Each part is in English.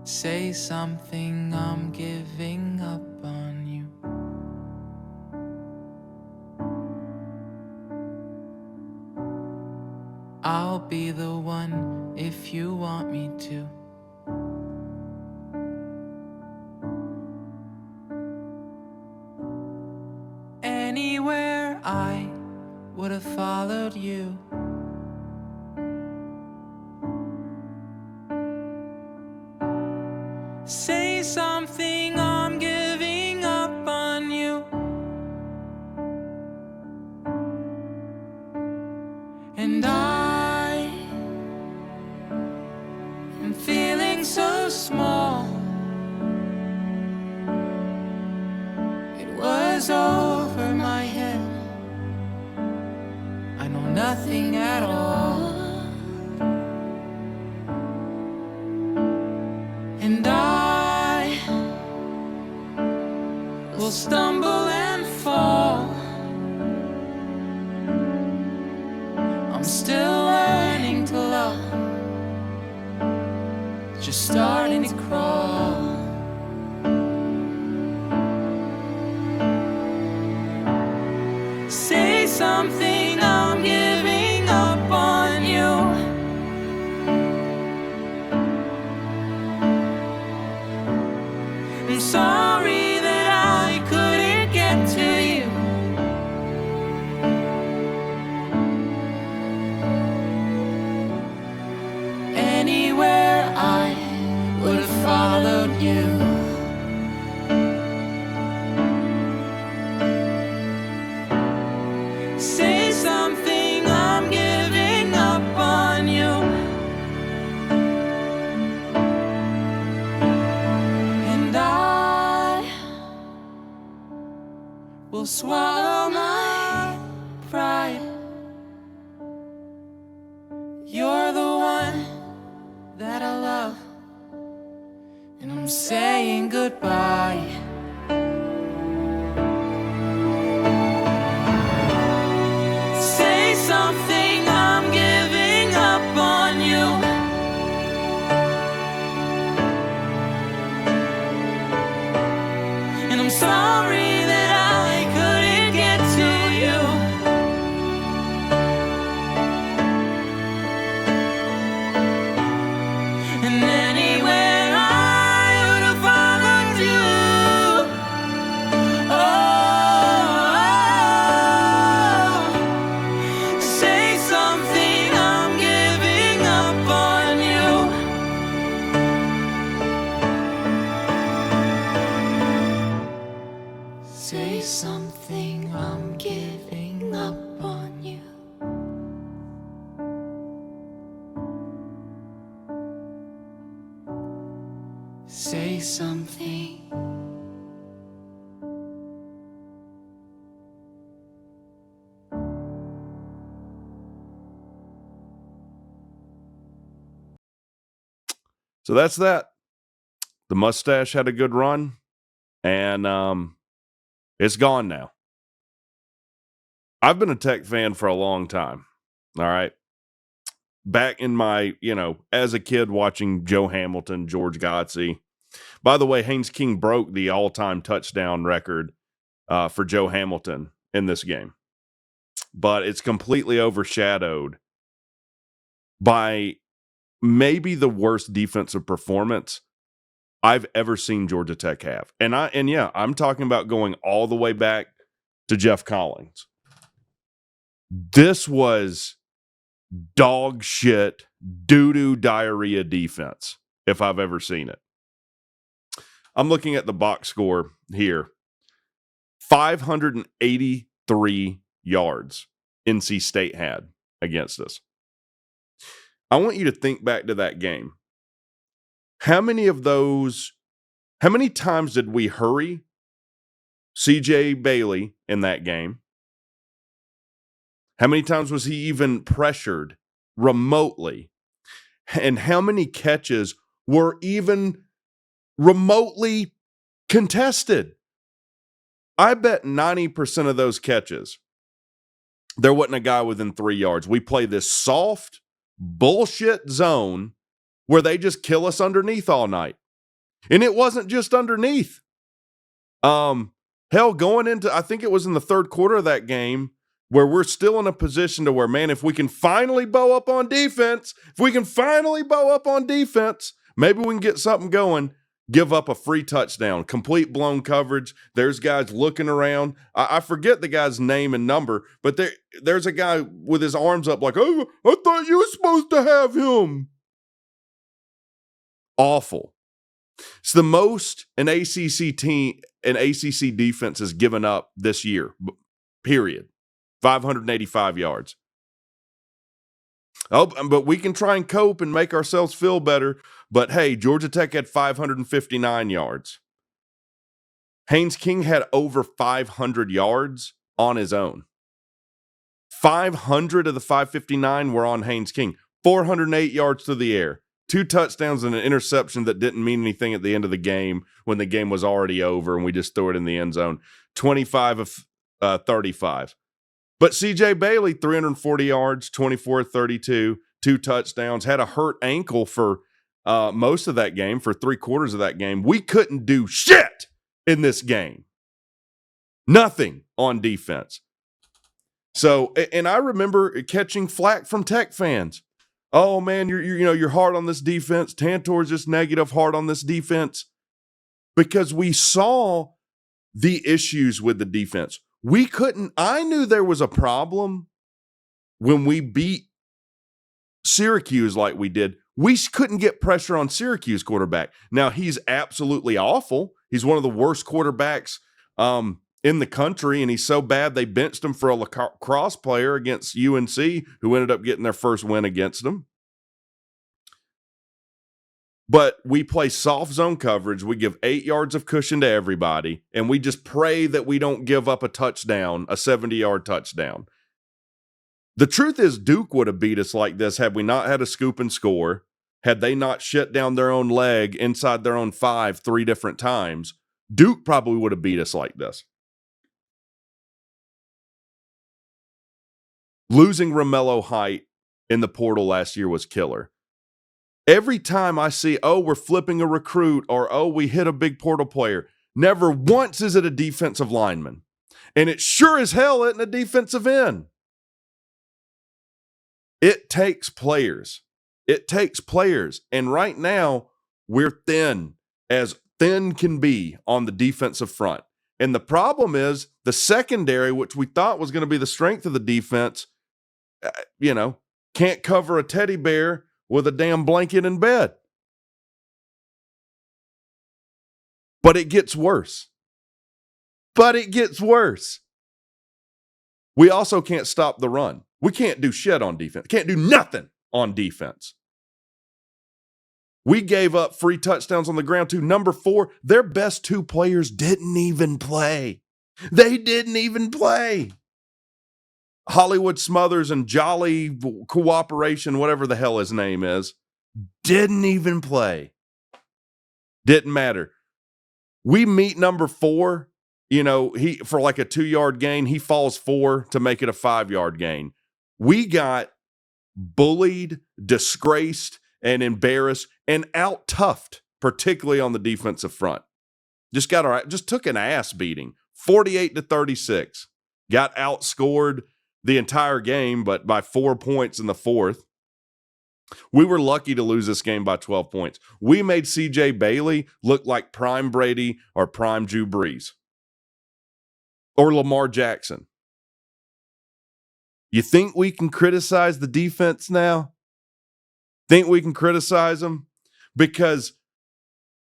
Say something, I'm giving up on you. I'll be the one if you want me to. Anywhere I would have followed you. Say something, I'm giving up on you. And I am feeling so small. It was over my head. I know nothing at all. And I will stumble and fall. I'm still learning to love, just starting to crawl. Say something, I'm giving up on you. I'm sorry that I couldn't get to you. Anywhere I would have followed you. Say something, I'm giving up on you. And I will swallow my pride. You're the one that I love, and I'm saying goodbye. Say something, I'm giving up on you. And I'm sorry that I couldn't get to you. And anywhere I would have followed you. Oh, say something, I'm giving up on you. Say something, I'm giving up on you. Say something. So that's that. The mustache had a good run, and it's gone now. I've been a Tech fan for a long time. All right. Back in my, as a kid watching Joe Hamilton, George Godsey. By the way, Haynes King broke the all-time touchdown record for Joe Hamilton in this game. But it's completely overshadowed by maybe the worst defensive performance I've ever seen Georgia Tech have. And I'm talking about going all the way back to Jeff Collins. This was dog shit, doo-doo diarrhea defense, if I've ever seen it. I'm looking at the box score here. 583 yards NC State had against us. I want you to think back to that game. How many times did we hurry CJ Bailey in that game? How many times was he even pressured remotely? And how many catches were even remotely contested? I bet 90% of those catches, there wasn't a guy within 3 yards. We play this soft bullshit zone where they just kill us underneath all night. And it wasn't just underneath. Hell, going into, I think it was in the third quarter of that game where we're still in a position to where, man, if we can finally bow up on defense, maybe we can get something going. Give up a free touchdown, complete blown coverage. There's guys looking around. I forget the guy's name and number, but there's a guy with his arms up like, oh, I thought you were supposed to have him. Awful. It's the most an ACC defense has given up this year, period. 585 yards. Oh, but we can try and cope and make ourselves feel better. But hey, Georgia Tech had 559 yards. Haynes King had over 500 yards on his own. 500 of the 559 were on Haynes King. 408 yards through the air. 2 touchdowns and an interception that didn't mean anything at the end of the game when the game was already over and we just threw it in the end zone. 25 of 35. But C.J. Bailey, 340 yards, 24-32, 2 touchdowns, had a hurt ankle for most of that game, for 3/4 of that game. We couldn't do shit in this game. Nothing on defense. So, and I remember catching flack from Tech fans. Oh man, you're hard on this defense. Tantor's just negative, hard on this defense. Because we saw the issues with the defense. I knew there was a problem when we beat Syracuse like we did. We couldn't get pressure on Syracuse quarterback. Now, he's absolutely awful. He's one of the worst quarterbacks in the country, and he's so bad they benched him for a lacrosse player against UNC, who ended up getting their first win against them. But we play soft zone coverage. We give 8 yards of cushion to everybody, and we just pray that we don't give up a touchdown, a 70-yard touchdown. The truth is, Duke would have beat us like this had we not had a scoop and score, had they not shut down their own leg inside their own 5 3 different times. Duke probably would have beat us like this. Losing Romello Height in the portal last year was killer. Every time I see, oh, we're flipping a recruit, or oh, we hit a big portal player, never once is it a defensive lineman. And it sure as hell isn't a defensive end. It takes players. And right now, we're thin, as thin can be on the defensive front. And the problem is the secondary, which we thought was going to be the strength of the defense, can't cover a teddy bear with a damn blanket in bed. But it gets worse. We also can't stop the run. We can't do shit on defense. Can't do nothing on defense. We gave up free touchdowns on the ground to number 4. Their best 2 players didn't even play. They didn't even play. Hollywood Smothers and Jolly Cooperation, whatever the hell his name is, didn't even play. Didn't matter. We meet number 4, he for like a 2-yard gain, he falls 4 to make it a 5-yard gain. We got bullied, disgraced, and embarrassed, and out-toughed, particularly on the defensive front. Just took an ass beating, 48-36. Got outscored the entire game, but by 4 points in the 4th. We were lucky to lose this game by 12 points. We made C.J. Bailey look like prime Brady or prime Drew Brees or Lamar Jackson. You think we can criticize the defense now? Think we can criticize them? Because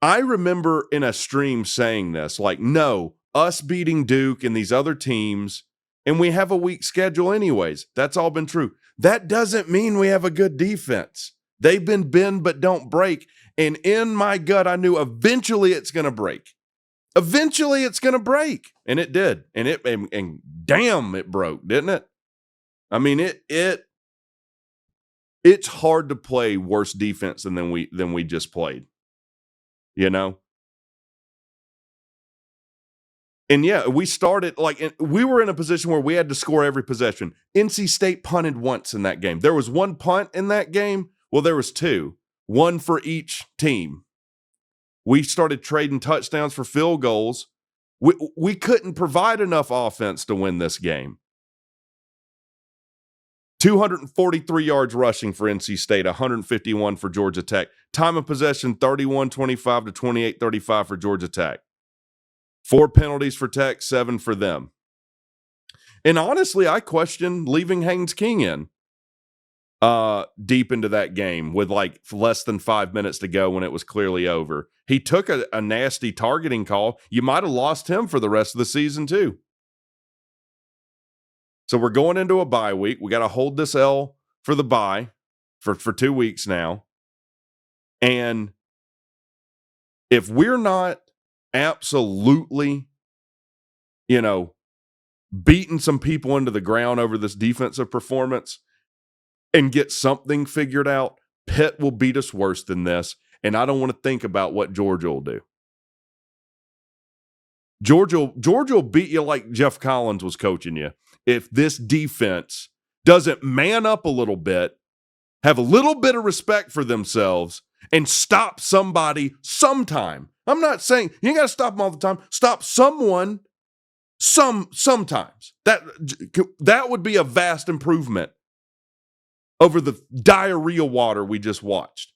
I remember in a stream saying this, like, no, us beating Duke and these other teams, and we have a weak schedule anyways. That's all been true. That doesn't mean we have a good defense. They've been bend but don't break. And in my gut, I knew eventually it's going to break. Eventually it's going to break. And it did. And damn, it broke, didn't it? I mean, it's hard to play worse defense than we just played. And yeah, we started we were in a position where we had to score every possession. NC State punted once in that game. There was 1 punt in that game. Well, there was 2, 1 for each team. We started trading touchdowns for field goals. We couldn't provide enough offense to win this game. 243 yards rushing for NC State, 151 for Georgia Tech. Time of possession, 31-25 to 28-35 for Georgia Tech. 4 penalties for Tech, 7 for them. And honestly, I question leaving Haynes King in deep into that game with like less than 5 minutes to go when it was clearly over. He took a nasty targeting call. You might have lost him for the rest of the season too. So we're going into a bye week. We got to hold this L for the bye for 2 weeks now. And if we're not absolutely, beating some people into the ground over this defensive performance and get something figured out, Pitt will beat us worse than this. And I don't want to think about what Georgia will do. Georgia will beat you like Jeff Collins was coaching you if this defense doesn't man up a little bit, have a little bit of respect for themselves, and stop somebody sometime. I'm not saying you ain't got to stop them all the time. Stop someone sometimes. That would be a vast improvement over the diarrhea water we just watched.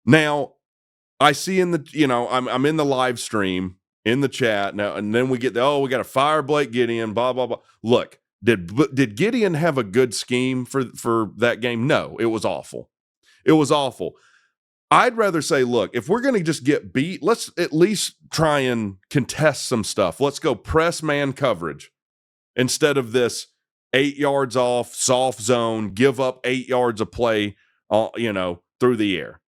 Now, I see in the, I'm in the live stream in the chat now, and then we get we got to fire Blake Gideon, blah, blah, blah. Look, did Gideon have a good scheme for that game? No, it was awful. It was awful. I'd rather say, look, if we're going to just get beat, let's at least try and contest some stuff. Let's go press man coverage instead of this 8 yards off, soft zone, give up 8 yards of play, through the air.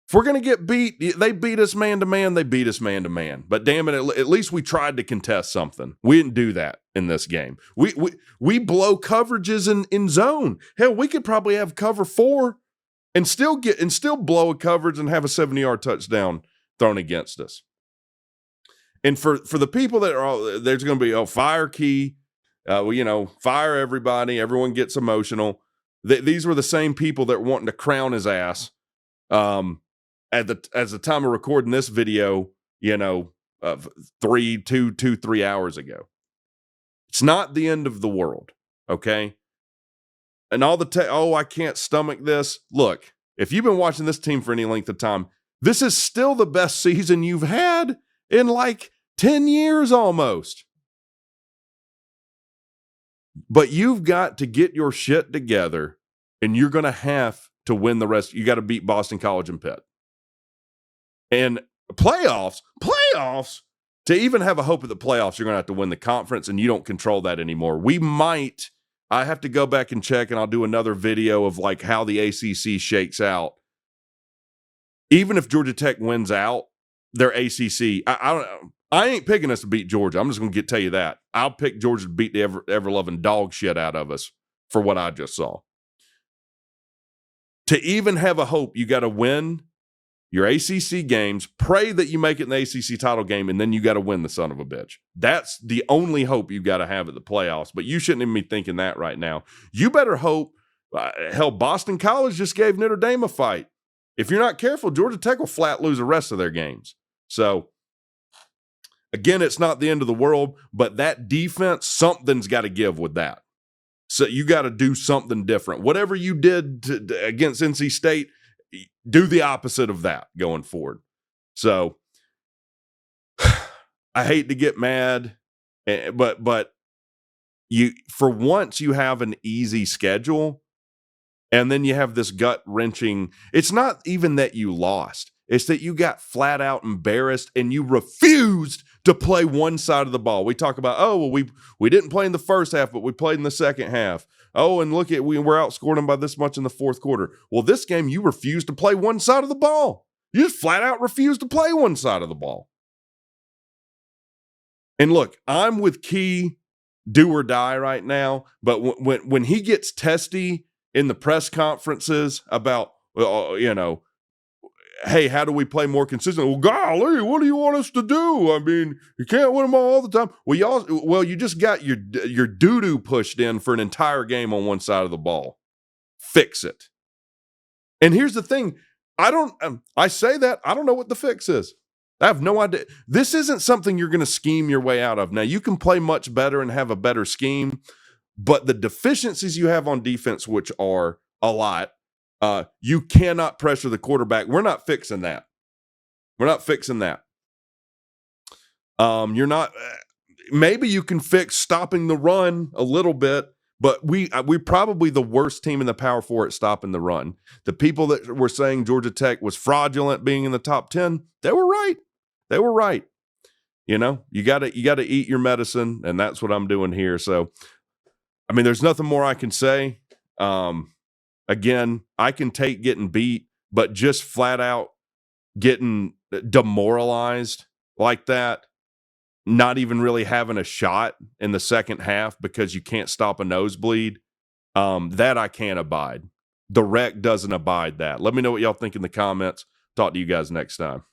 If we're going to get beat, they beat us man-to-man, they beat us man-to-man. But damn it, at least we tried to contest something. We didn't do that in this game. We blow coverages in zone. Hell, we could probably have cover 4 and still blow a coverage and have a 70-yard touchdown thrown against us. And for the people that are, there's going to be, fire Key, fire everybody, everyone gets emotional. These were the same people that were wanting to crown his ass as the time of recording this video, 3 hours ago. It's not the end of the world, okay? And all the I can't stomach this. Look, if you've been watching this team for any length of time, this is still the best season you've had in like 10 years almost. But you've got to get your shit together, and you're going to have to win the rest. You got to beat Boston College and Pitt. And playoffs, to even have a hope at the playoffs, you're going to have to win the conference, and you don't control that anymore. I have to go back and check, and I'll do another video of like how the ACC shakes out. Even if Georgia Tech wins out, their ACC, I don't know. I ain't picking us to beat Georgia. I'm just going to tell you that. I'll pick Georgia to beat the ever-loving dog shit out of us for what I just saw. To even have a hope, you got to win your ACC games, pray that you make it in the ACC title game, and then you got to win the son of a bitch. That's the only hope you got to have at the playoffs, but you shouldn't even be thinking that right now. You better hope, Boston College just gave Notre Dame a fight. If you're not careful, Georgia Tech will flat lose the rest of their games. So, again, it's not the end of the world, but that defense, something's got to give with that. So you got to do something different. Whatever you did against NC State, do the opposite of that going forward. So I hate to get mad, but you, for once, you have an easy schedule, and then you have this gut-wrenching. It's not even that you lost. It's that you got flat out embarrassed and you refused to play one side of the ball. We talk about, we didn't play in the first half, but we played in the second half. Oh, and look at, we're outscoring them by this much in the fourth quarter. Well, this game, you refused to play one side of the ball. You just flat out refused to play one side of the ball. And look, I'm with Key, do or die right now, but when he gets testy in the press conferences about, hey, how do we play more consistent? Well, golly, what do you want us to do? I mean, you can't win them all the time. Well, you just got your doo-doo pushed in for an entire game on one side of the ball. Fix it. And here's the thing. I say that, I don't know what the fix is. I have no idea. This isn't something you're going to scheme your way out of. Now, you can play much better and have a better scheme, but the deficiencies you have on defense, which are a lot, you cannot pressure the quarterback. We're not fixing that. We're not fixing that. You're not. Maybe you can fix stopping the run a little bit, but we're probably the worst team in the Power Four at stopping the run. The people that were saying Georgia Tech was fraudulent being in the top 10, they were right. They were right. You know, you got to eat your medicine, and that's what I'm doing here. So, I mean, there's nothing more I can say. Again, I can take getting beat, but just flat out getting demoralized like that, not even really having a shot in the second half because you can't stop a nosebleed, that I can't abide. The WRECK doesn't abide that. Let me know what y'all think in the comments. Talk to you guys next time.